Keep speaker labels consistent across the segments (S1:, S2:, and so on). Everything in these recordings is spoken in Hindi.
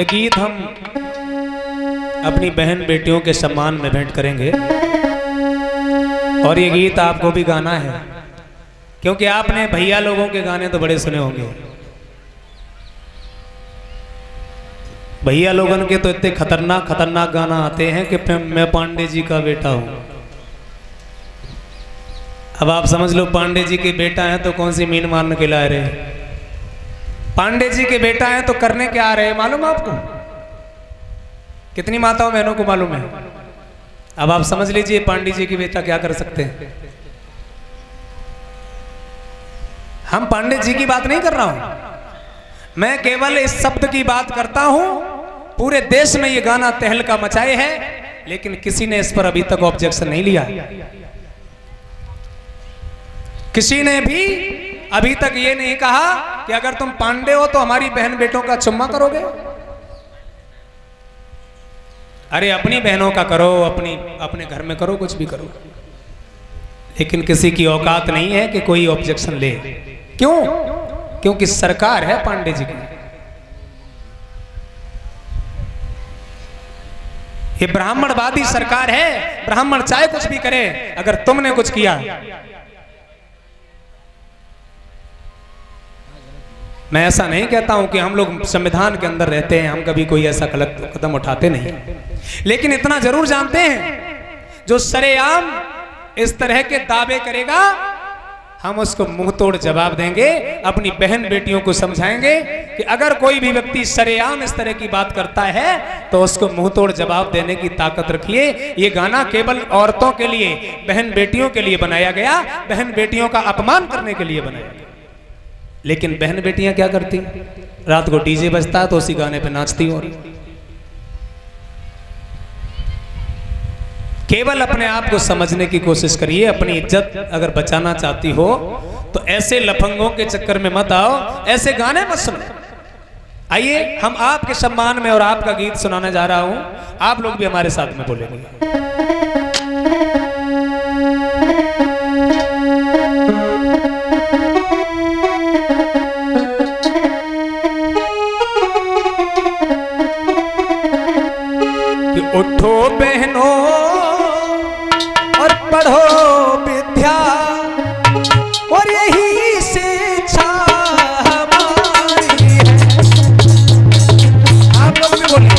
S1: एक गीत हम अपनी बहन बेटियों के सम्मान में भेंट करेंगे और ये गीत आपको भी गाना है क्योंकि आपने भैया लोगों के गाने तो बड़े सुने होंगे। भैया लोगों के तो इतने खतरनाक खतरनाक गाना आते हैं कि मैं पांडे जी का बेटा हूं। अब आप समझ लो पांडे जी के बेटा हैं तो कौन सी मीन मारने के ला रहे। पांडे जी के बेटा हैं तो करने क्या आ रहे हैं मालूम आपको? कितनी माताओं बहनों को मालूम है? अब आप समझ लीजिए पांडे जी के बेटा क्या कर सकते हैं। हम पांडे जी की बात नहीं कर रहा हूं, मैं केवल इस शब्द की बात करता हूं। पूरे देश में ये गाना तहलका मचाए है लेकिन किसी ने इस पर अभी तक ऑब्जेक्शन नहीं लिया। किसी ने भी अभी तक ये नहीं कहा कि अगर तुम पांडे हो तो हमारी बहन बेटों का चुम्मा करोगे। अरे अपनी बहनों का करो, अपने घर में करो, कुछ भी करो, लेकिन किसी की औकात नहीं है कि कोई ऑब्जेक्शन ले। क्यों? क्योंकि सरकार है पांडे जी की। ये ब्राह्मणवादी सरकार है। ब्राह्मण चाहे कुछ भी करे, अगर तुमने कुछ किया, मैं ऐसा नहीं कहता हूं कि हम लोग संविधान के अंदर रहते हैं, हम कभी कोई ऐसा गलत कदम उठाते नहीं, लेकिन इतना जरूर जानते हैं जो सरेआम इस तरह के दावे करेगा हम उसको मुंह तोड़ जवाब देंगे। अपनी बहन बेटियों को समझाएंगे कि अगर कोई भी व्यक्ति सरेआम इस तरह की बात करता है तो उसको मुंह तोड़ जवाब देने की ताकत रखिए। ये गाना केवल औरतों के लिए, बहन बेटियों के लिए बनाया गया, बहन बेटियों का अपमान करने के लिए बनाया गया। लेकिन बहन बेटियां क्या करती? रात को डीजे बजता है तो उसी गाने पे नाचती। और केवल अपने आप को समझने की कोशिश करिए। अपनी इज्जत अगर बचाना चाहती हो तो ऐसे लफंगों के चक्कर में मत आओ, ऐसे गाने मत सुनो। आइए हम आपके सम्मान में और आपका गीत सुनाने जा रहा हूं, आप लोग भी हमारे साथ में बोलेंगे। उठो बहनों और पढ़ो विद्या और यही शिक्षा हमारी है। आप लोग भी बोलिए।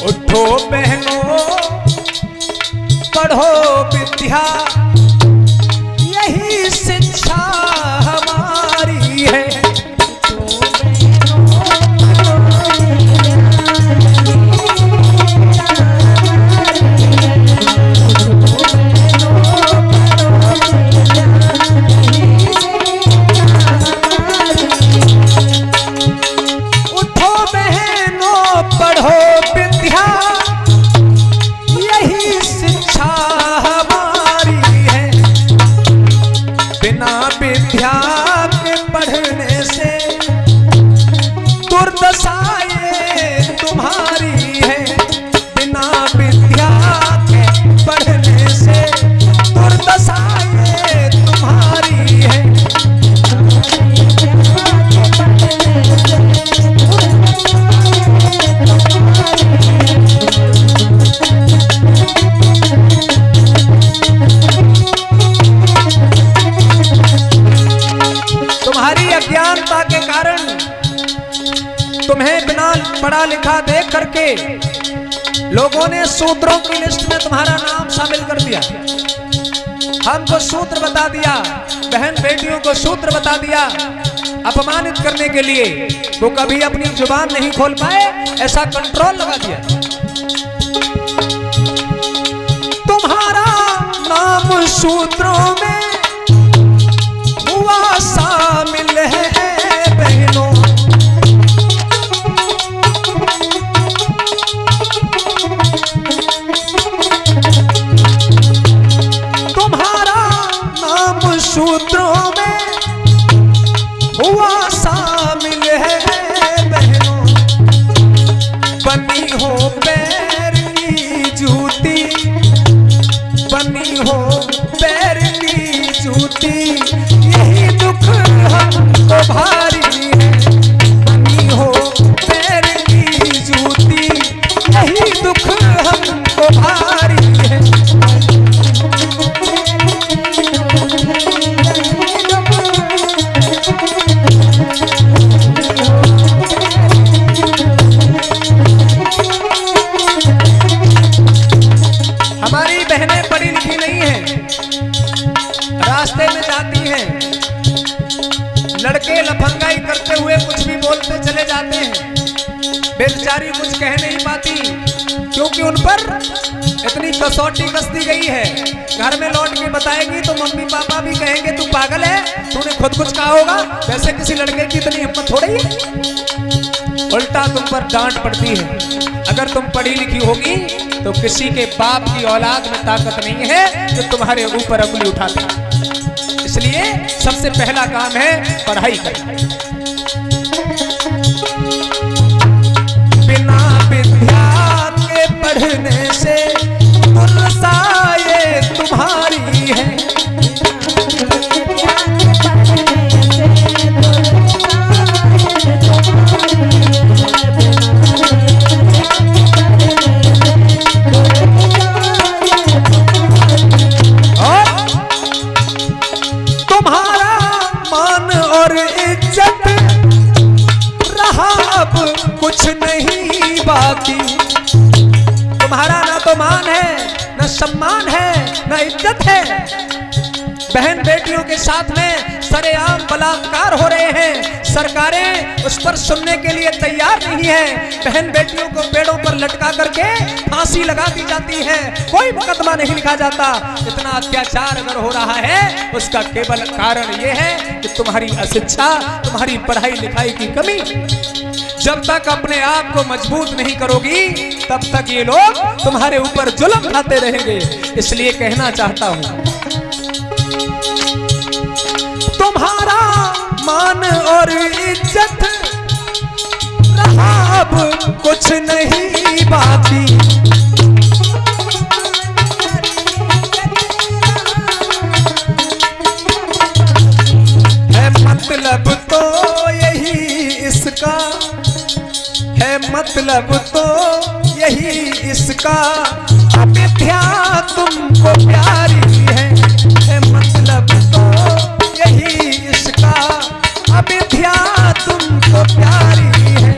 S1: उठो बहनों पढ़ो विद्या यही शिक्षा हमारी है। उठो बहनों पढ़ो विद्या यही शिक्षा हमारी है। बिना विद्या के पढ़ने से दुर्दशाएं तुम्हारी है। बिना विद्या के पढ़ने से दुर्दशाएं तुम्हारी है। तुम्हारी अज्ञानता के कारण तुम्हें बिना पढ़ा लिखा देख करके लोगों ने सूत्रों की लिस्ट में तुम्हारा नाम शामिल कर दिया। हमको सूत्र बता दिया, बहन बेटियों को सूत्र बता दिया। अपमानित करने के लिए वो कभी अपनी जुबान नहीं खोल पाए, ऐसा कंट्रोल लगा दिया। तुम्हारा नाम सूत्रों में हुआ शामिल है बहनों। तुम्हारा नाम सूत्रों में हुआ शामिल है बहनों। बन जूती, यही दुख हमको भारी है। बनी हो पैर की जूती, यही दुख हमको भारी है। हमारी बहनें पढ़ी लिखी नहीं हैं, रास्ते में जाती हैं, लड़के लफंगाई करते हुए कुछ भी बोलते चले जाते हैं, बेचारी कुछ कह नहीं पाती क्योंकि उन पर इतनी कसौटी कस दी गई है। घर में लौट के बताएगी तो मम्मी पापा भी कहेंगे तू पागल है, तूने खुद कुछ कहा होगा, वैसे किसी लड़के की इतनी हिम्मत थोड़ी है। उल्टा तुम पर डांट पड़ती है। अगर तुम पढ़ी लिखी होगी तो किसी के बाप की औलाद में ताकत नहीं है जो तुम्हारे ऊपर उंगली उठाते। इसलिए सबसे पहला काम है पढ़ाई करना। बिना विद्या के पढ़ने से दुर्दशाएं तुम्हारी है। कुछ नहीं बाकी, तुम्हारा ना तो मान है, ना सम्मान है, ना इज्जत है। बहन बेटियों के साथ में सरेआम बलात्कार हो रहे हैं, सरकारें उस पर सुनने के लिए तैयार नहीं है। बहन बेटियों को पेड़ों पर लटका करके फांसी लगा दी जाती है, कोई मुकदमा नहीं लिखा जाता। इतना अत्याचार अगर हो रहा है उसका केवल कारण यह है कि तुम्हारी अशिक्षा, तुम्हारी पढ़ाई लिखाई की कमी। जब तक अपने आप को मजबूत नहीं करोगी तब तक ये लोग तुम्हारे ऊपर जुल्म ढाते रहेंगे। इसलिए कहना चाहता हूं, तुम्हारा मान और इज्जत रहा अब कुछ नहीं बाकी। है मतलब तो यही इसका, है मतलब तो यही इसका, अमिथ्या तुमको प्यारी है मतलब तो यही इसका, अमिथ्या तुमको प्यारी है।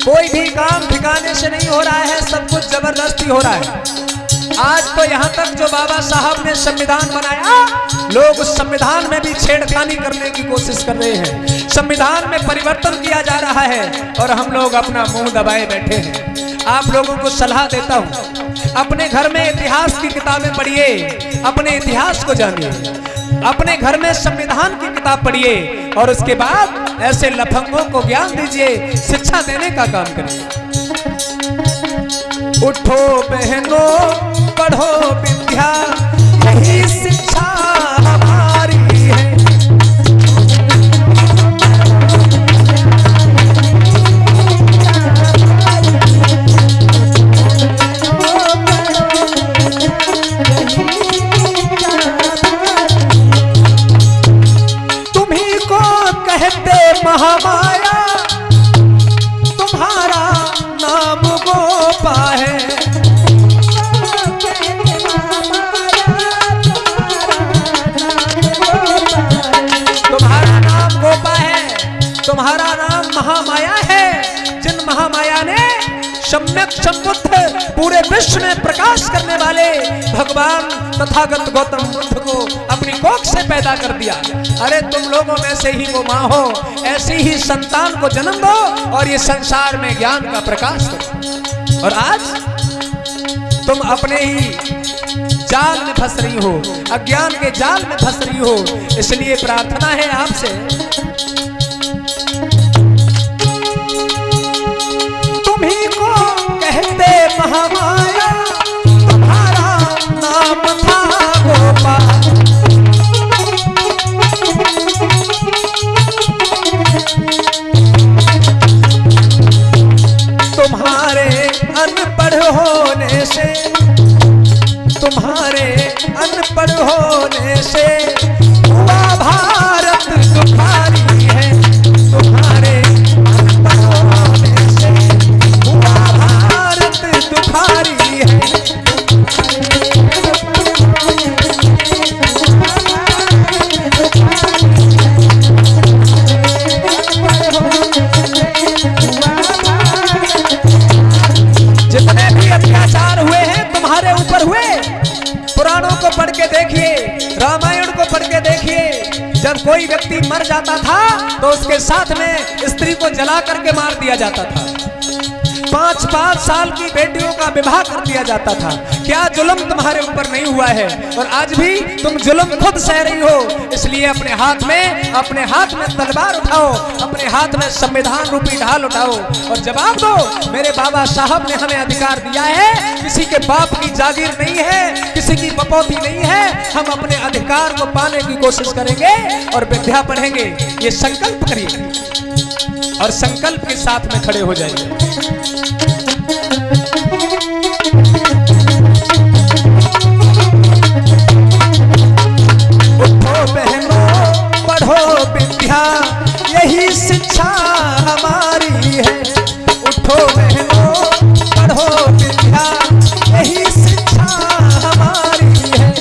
S1: कोई भी काम ठिकाने से नहीं हो रहा है, सब कुछ जबरदस्ती हो रहा है। आज तो यहाँ तक जो बाबा साहब ने संविधान बनाया, लोग उस संविधान में भी छेड़खानी करने की कोशिश कर रहे हैं। संविधान में परिवर्तन किया जा रहा है और हम लोग अपना मुंह दबाए बैठे हैं। आप लोगों को सलाह देता हूँ, अपने घर में इतिहास की किताबें पढ़िए, अपने इतिहास को जानिए, अपने घर में संविधान की किताब पढ़िए और उसके बाद ऐसे लफंगों को ज्ञान दीजिए, शिक्षा देने का काम करिए। उठो बहनों पढ़ो विद्या, यही शिक्षा हमारी है। तुम्ही को कहते महामाया, तुम्हारा नाम गोपा है। तुम्हारा नाम गोपा है, तुम्हारा नाम महामाया है। जिन महामाया ने सम्यक संबुद्ध पूरे विश्व में प्रकाश करने वाले भगवान तथागत गौतम बुद्ध को अपनी कोख से पैदा कर दिया। अरे तुम लोगों में से ही वो माँ हो, ऐसी ही संतान को जन्म दो और ये संसार में ज्ञान का प्रकाश करो। और आज तुम अपने ही जाल में फंस रही हो, अज्ञान के जाल में फंस रही हो। इसलिए प्रार्थना है आपसे, तुम्ही को कहते महामाया, तुम्हारा नाम था तुम्हारे अनपढ़ होने से, तुम्हारे अनपढ़ होने से हुआ भारत दुखारी है, तुम्हारे अनपढ़ होने से हुआ भारत दुखारी है। जितने भी अत्याचार हुए हैं तुम्हारे ऊपर हुए, पुराणों को पढ़ के देखिए, रामायण को पढ़ के देखिए। जब कोई व्यक्ति मर जाता था तो उसके साथ में स्त्री को जला करके मार दिया जाता था, 5-5 साल की बेटियों का विवाह कर दिया जाता था। क्या जुल्म तुम्हारे ऊपर नहीं हुआ है? और आज भी तुम जुल्म खुद सह रही हो। इसलिए अपने हाथ में तलवार उठाओ, अपने हाथ में संविधान रूपी ढाल उठाओ और जवाब दो। मेरे बाबा साहब ने हमें अधिकार दिया है, किसी के बाप की जागीर नहीं है, किसी की बपौती नहीं है। हम अपने अधिकार को पाने की कोशिश करेंगे और विद्या पढ़ेंगे। ये संकल्प करिए और संकल्प के साथ में खड़े हो जाइए। उठो बहनों पढ़ो विद्या, यही शिक्षा हमारी है। उठो बहनों पढ़ो विद्या, यही शिक्षा हमारी है।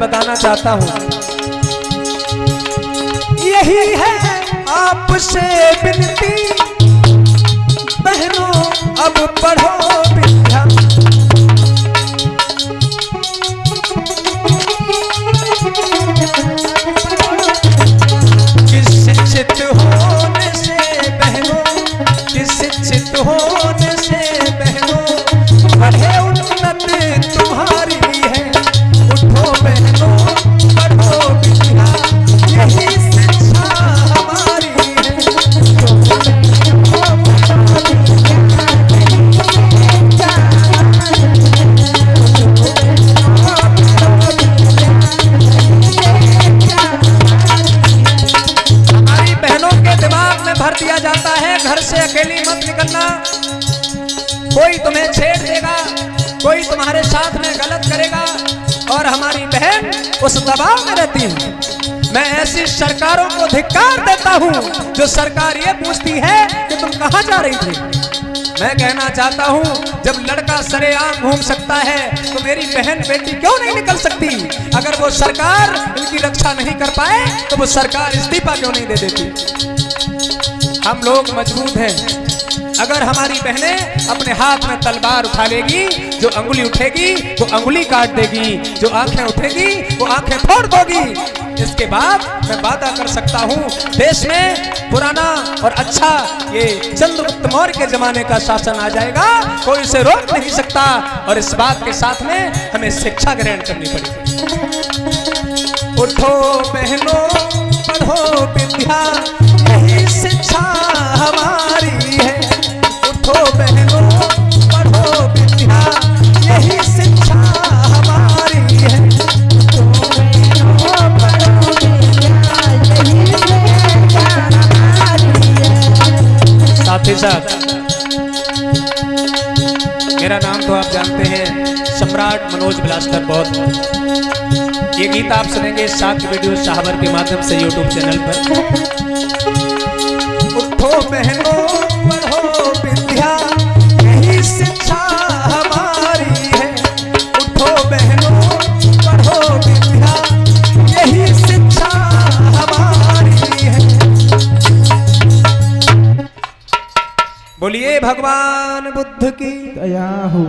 S1: बताना चाहता हूं, यही है आपसे विनती, बहनों अब पढ़ो विद्या। किस शिक्षित होने से बहनों, किस शिक्षित होने से बहनों बढ़े उन्नत तुम्हारी है। उठो बहनों पढ़ो विद्या, यही शिक्षा हमारी है। हमारी बहनों के दिमाग में भर दिया जाता है, घर से अकेली मत निकलना, कोई तुम्हें छेड़ देगा, कोई तुम्हारे साथ में गलत करेगा। और हमारी बहन उस दबाव में रहती है। मैं ऐसी सरकारों को धिक्कार देता हूं जो सरकार ये पूछती है कि तुम कहां जा रही थी। मैं कहना चाहता हूं, जब लड़का सरेआम घूम सकता है तो मेरी बहन बेटी क्यों नहीं निकल सकती? अगर वो सरकार इनकी रक्षा नहीं कर पाए तो वो सरकार इस्तीफा क्यों नहीं दे देती? हम लोग मजबूत हैं। अगर हमारी बहनें अपने हाथ में तलवार उठा लेगी, जो अंगुली उठेगी वो अंगुली काट देगी, जो आंखें उठेगी वो आंखें फोड़ दोगी। इसके बाद मैं वादा कर सकता हूँ, देश में पुराना और अच्छा ये चंद्रगुप्त मौर्य के जमाने का शासन आ जाएगा, कोई इसे रोक नहीं सकता। और इस बात के साथ में हमें शिक्षा ग्रहण करनी पड़ेगी। उठो बहनों पढ़ो विद्या, यही शिक्षा हमारी है। उठो बहनों पढ़ो विद्या, यही शिक्षा हमारी है। साथ ही साथ मेरा नाम तो आप जानते हैं, सम्राट मनोज ब्लास्टर बौद्ध। ये गीत आप सुनेंगे सात वीडियो शाहबर के माध्यम से यूट्यूब चैनल पर। उठो बहनों पढ़ो विद्या, यही शिक्षा हमारी है। उठो बहनों पढ़ो विद्या, यही शिक्षा हमारी है। बोलिए भगवान बुद्ध की दया हो।